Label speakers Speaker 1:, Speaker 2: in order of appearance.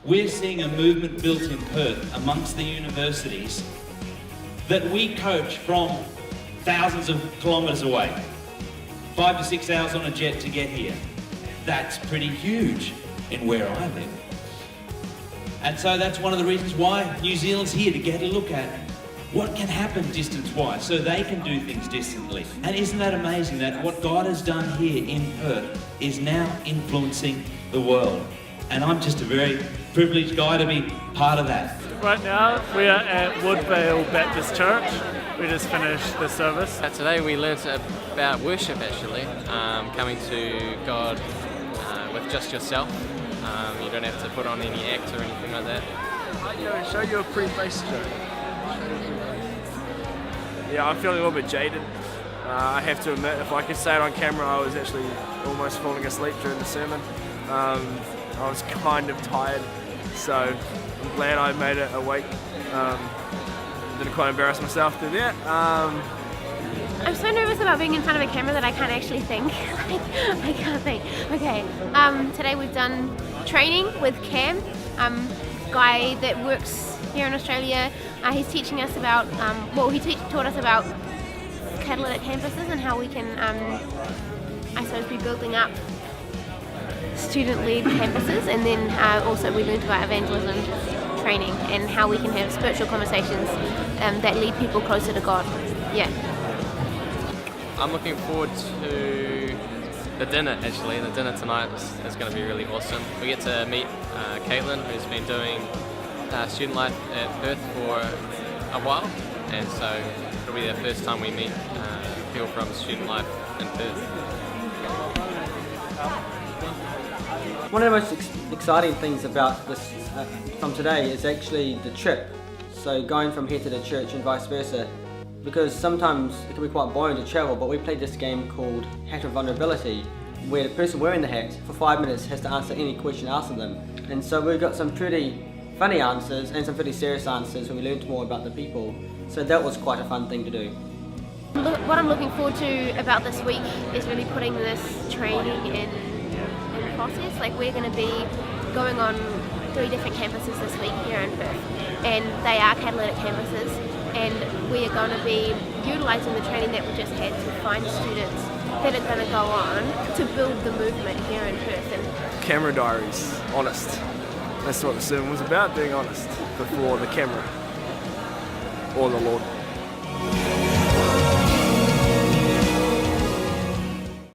Speaker 1: we're seeing a movement built in Perth amongst the universities that we coach from thousands of kilometres away. 5 to 6 hours on a jet to get here. That's pretty huge in where I live. And so that's one of the reasons why New Zealand's here, to get a look at what can happen distance-wise so they can do things distantly. And isn't that amazing that what God has done here in Perth is now influencing the world? And I'm just a very privileged guy to be part of that.
Speaker 2: Right now we are at Woodvale Baptist Church. We just finished the service.
Speaker 3: Today we learnt about worship actually, coming to God with just yourself. You don't have to put on any act or anything like that.
Speaker 4: Show you a pretty face, Joe. Yeah, I'm feeling a little bit jaded. I have to admit, if I could say it on camera, I was actually almost falling asleep during the sermon. I was kind of tired, so I'm glad I made it awake. Didn't quite embarrass myself through that.
Speaker 5: I'm so nervous about being in front of a camera that I can't actually think. I can't think. Okay, today we've done training with Cam, guy that works here in Australia. He's teaching us about, taught us about catalytic campuses and how we can, I suppose, be building up student-led campuses, and then also we learned about evangelism training and how we can have spiritual conversations that lead people closer to God. Yeah.
Speaker 3: I'm looking forward to the dinner actually. The dinner tonight is going to be really awesome. We get to meet Caitlin, who's been doing student life at Perth for a while, and so it'll be the first time we meet people from student life in Perth.
Speaker 6: One of the most exciting things about this from today is actually the trip. So going from here to the church and vice versa, because sometimes it can be quite boring to travel, but we played this game called Hat of Vulnerability, where the person wearing the hat for 5 minutes has to answer any question asked of them. And so we got some pretty funny answers and some pretty serious answers when we learned more about the people. So that was quite a fun thing to do.
Speaker 5: What I'm looking forward to about this week is really putting this training in process. Like, we're going to be going on 3 different campuses this week here in Perth, and they are catalytic campuses, and we are going to be utilising the training that we just had to find students that are going to go on to build the movement here in Perth. And
Speaker 4: Camera diaries, honest. That's what the sermon was about, being honest before the camera or the Lord.